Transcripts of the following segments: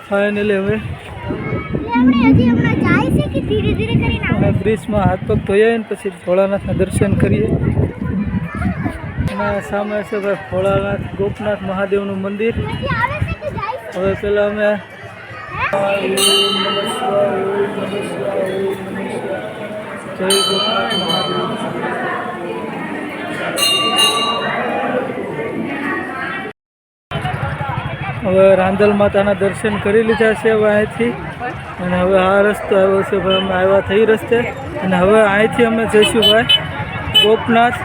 Finally હવે બ્રિજમાં હાથ પગ ધોઈએ ને પછી ભોળાનાથના દર્શન કરીએ. અને સામે છે ભાઈ ભોળાનાથ ગોપનાથ મહાદેવનું મંદિર. હવે પહેલાં અમે જય ગોપનાથ મહાદેવ. હવે રાંદલ માતાના દર્શન કરી લીધા છે હવે અહીંથી. અને હવે આ રસ્તો આવ્યો છે ભાઈ, અમે આવ્યા થઈ રસ્તે. અને હવે અહીંથી અમે જઈશું ભાઈ ગોપનાથ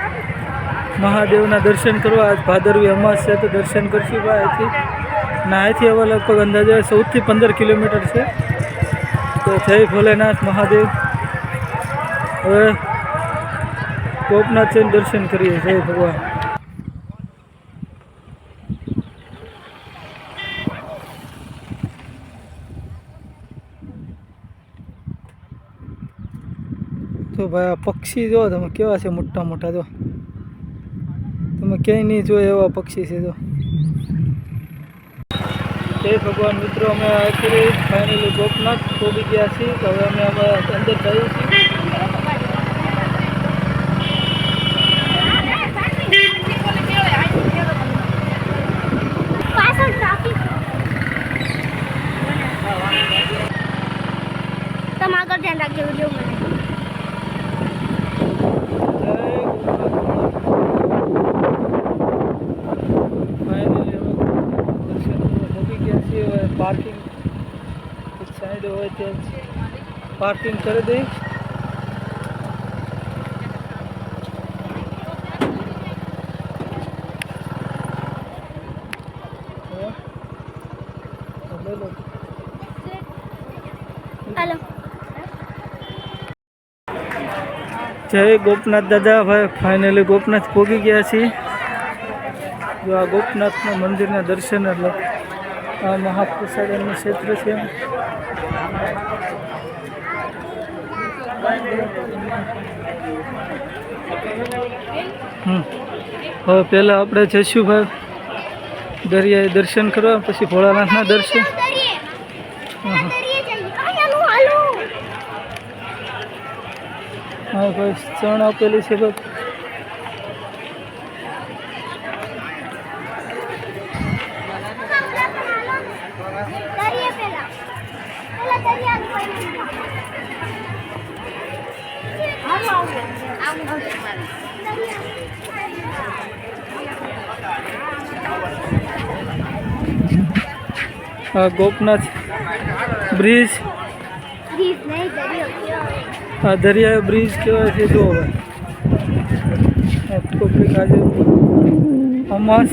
મહાદેવના દર્શન કરવા. આજ ભાદરવી અમાસ છે તો દર્શન કરશું ભાઈ અહીંથી. અને અહીંથી હવે લગભગ અંદાજે 14 થી 15 કિલોમીટર છે. તો જય ભોલેનાથ મહાદેવ. હવે ગોપનાથ જઈને દર્શન કરીએ. જય ભગવાન. તો ભાઈ આ પક્ષી જો તમે કેવા છે, મોટા મોટા. જો તમે ક્યાંય નહીં જોયો એવા પક્ષી છે. જો જય ભગવાન. મિત્રો અમે આખરી ફાઇનલી ગોપનાથ પહોંચી ગયા છીએ. તો હવે અમે અંદર જઈએ છીએ. તમે આગળ ધ્યાન રાખજો વિડીયો મને. પાર્કિંગ એક સાઈડ હોય ત્યાં પાર્કિંગ કરી દઈ. હાલો. જય ગોપનાથ દાદા. ભાઈ ફાઇનલી ગોપનાથ પહોંચી ગયા છીએ. જો આ ગોપનાથના મંદિરના દર્શન એટલે આ મહાપ્રસાદનું ક્ષેત્ર છે. હવે પહેલાં આપણે જઈશું ભાઈ દરિયાએ દર્શન કરવા, પછી ભોળાનાથના દર્શન. હા ભાઈ ચણ આપેલી છે ભાઈ. ગોપનાથ બ્રિજ, આ દરિયા બ્રિજ કહેવાય છે. જો કોપરી આજે અમાસ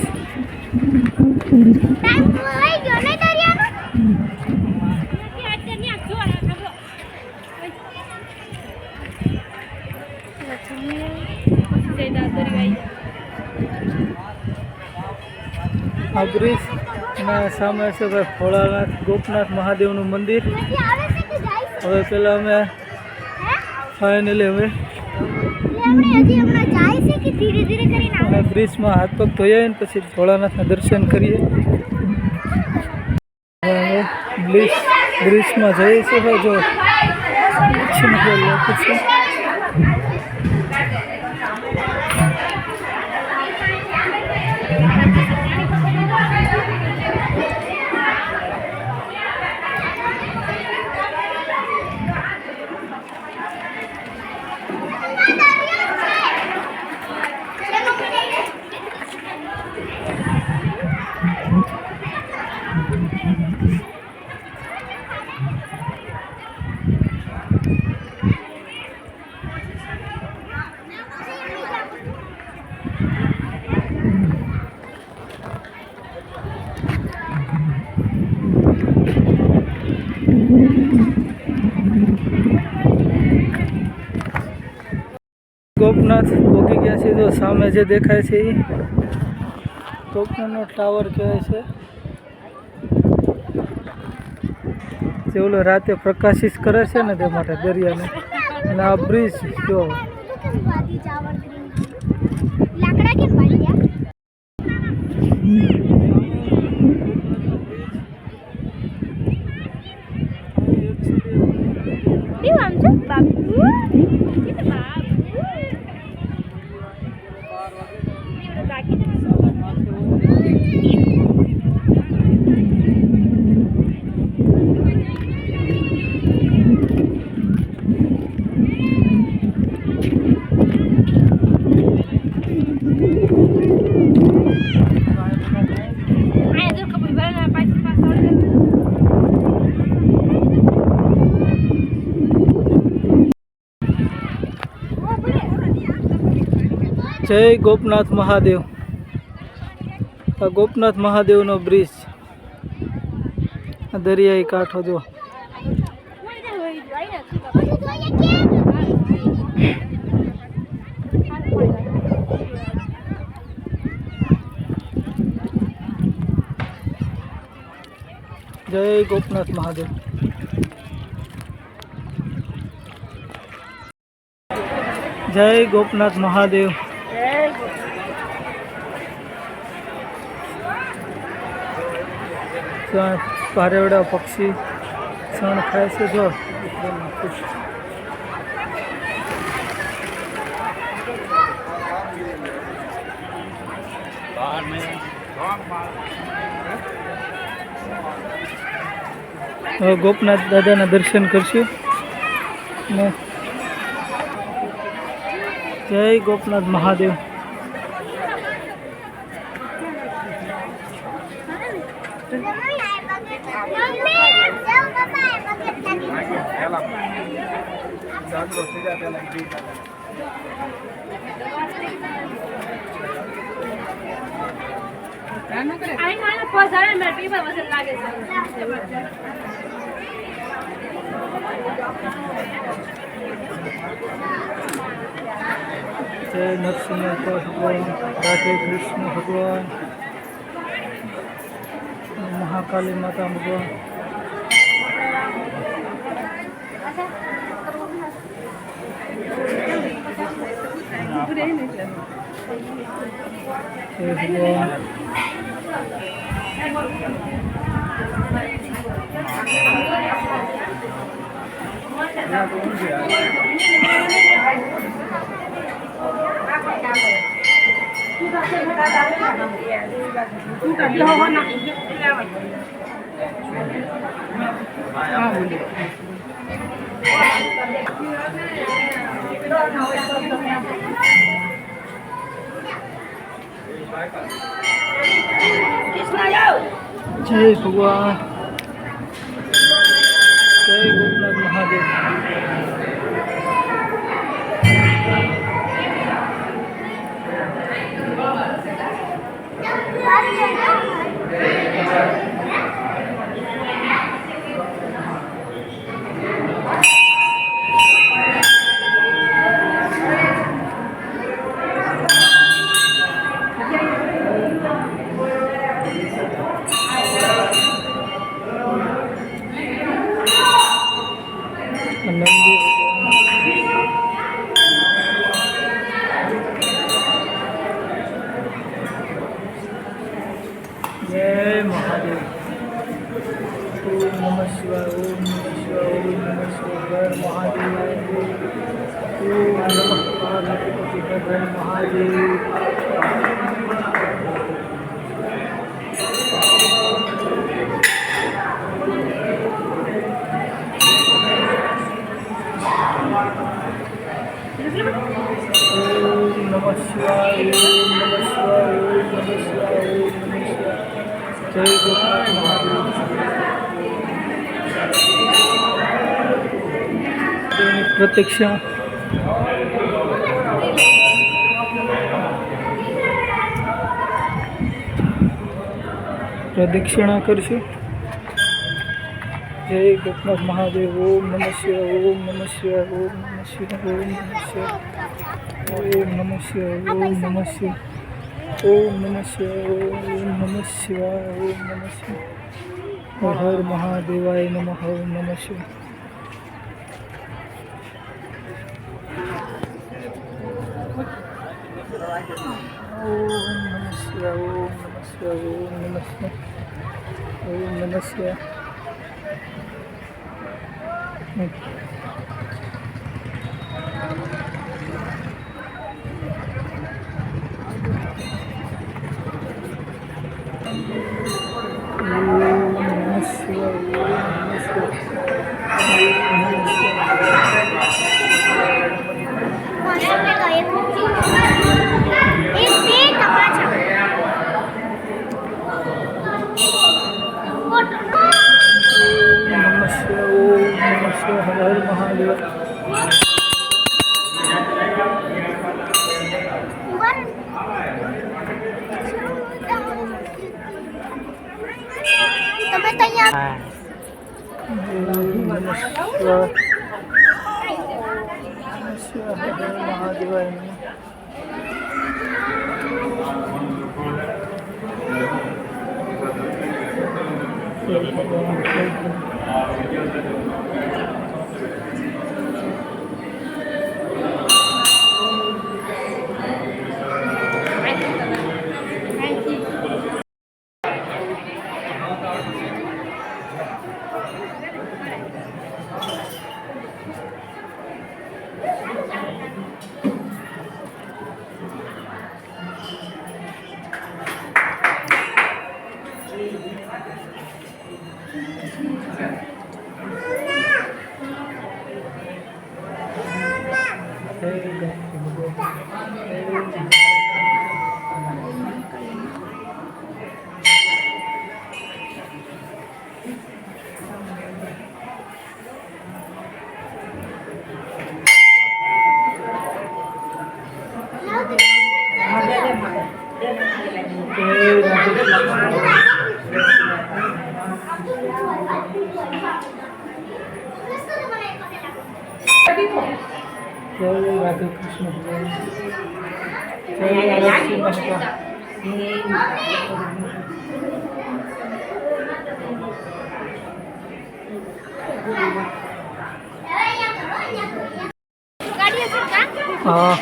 આ બ્રિજ અને સામે છે ભાઈ ભોળાનાથ ગોપનાથ મહાદેવનું મંદિર. હવે પહેલાં અમે ફાઇનલી હવે બ્રિજમાં હાથ પગ ધોઈએ ને પછી ભોળાનાથના દર્શન કરીએ. બ્રિજમાં જઈએ છીએ ભાઈ. જો છે ગોપનાથ પહોંચી ગયા છે. જો સામે જે દેખાય છે એ ગોપનાથનો ટાવર કહેવાય છે. જે ઓલો રાતે પ્રકાશિત કરે છે ને તે માટે દરિયાને. અને આ બ્રિજ જો કેવું આમ છે બાપુ જય ગોપનાથ મહાદેવ. આ ગોપનાથ મહાદેવનો બ્રિજ, આ દરિયાઈ કાંઠો જો. જય ગોપનાથ મહાદેવ. જય ગોપનાથ મહાદેવ. પારેવડા પક્ષી સણ ખાય છે જો. હવે ગોપનાથ દાદાના દર્શન કરશું ને. જય ગોપનાથ મહાદેવ. જય નરસિંહ ભગવાન, રાધે કૃષ્ણ ભગવાન, મહાકાલી માતા ભગવાન. જય ભગવાન. જય ભગવાન. જય ગોપનાથ મહાદેવ. જય મહાદેવ. ઓમ નમઃ શિવાય. ઓમ નમઃ શિવાય. ઓમ નમઃ શિવાય. જય મહાદેવ. ઓમ નમઃ પાર્વતી પતિ. જય મહાદેવ. ઓમ નમઃ શિવાય. ઓમ નમઃ શિવાય. ઓમ નમઃ શિવાય. ઓમ નમઃ શિવાય. જય ગોપનાથ મહાદેવ. તેની પ્રતીક્ષા. પ્રદક્ષિણા કરશું. જય ગોપનાથ મહાદેવ. ઓમ નમઃ શિવાય. ઓમ નમઃ શિવાય. ઓમ નમઃ શિવાય. ઓમ નમઃ શિવાય. ઓમ નમઃ શિવાય. ઓમ નમઃ શિવાય. ઓમ નમઃ શિવાય. ઓમ નમઃ શિવાય. ઓમ નમઃ શિવાય. હર હર મહાદેવાય નમઃ. ઓમ નમઃ શિવાય. ઓમ નમઃ શિવાય. ઓમ નમઃ શિવાય. ઓમ નમઃ શિવાય. ઓમ નમઃ શિવાય. હર હર મહાદેવ. તમે તૈયાર મહાદેવાય જય રાધે કૃષ્ણ ભગવાન. જય નરસિંહ મહેતા. હા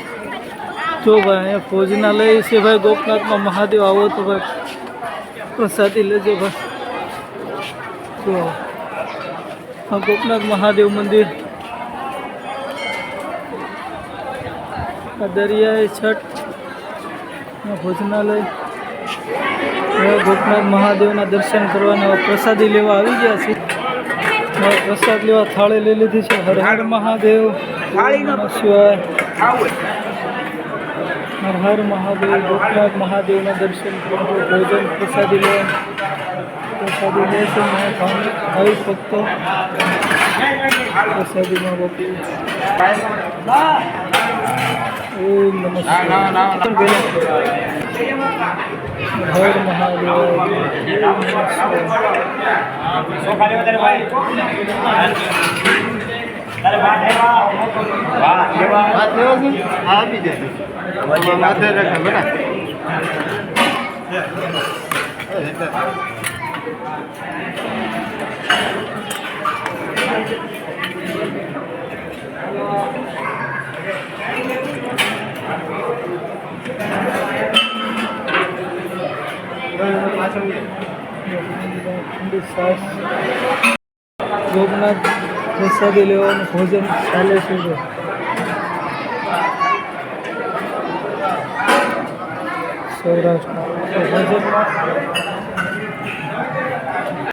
જો ભાઈ અહીંયા ભોજનાલય છે ભાઈ. ગોપનાથમાં મહાદેવ આવો તો ભાઈ પ્રસાદી લેજો ભાઈ. જો હા ગોપનાથ મહાદેવ મંદિર. આ દરિયાએ છઠ ભોજનાલય. હવે ગોપનાથ મહાદેવના દર્શન કરવાના પ્રસાદી લેવા આવી ગયા છે. હવે પ્રસાદ લેવા થાળી લઈ લીધી છે. હર હર મહાદેવ. નમઃ શિવાય. હર હર મહાદેવ. ગોપનાથ મહાદેવના દર્શન કરવા ભોજન પ્રસાદી લેવા પ્રસાદી લે છે. ભાવિ ભક્તો પ્રસાદીમાં ગોપી. ઓમ નમઃ શિવાય. હર મહાદેવ. ઓમ નમઃ ગોપનાથ પ્રસાદી લેવાનું ભોજન ચાલે છે. સૌરાષ્ટ્ર ભોજનમાં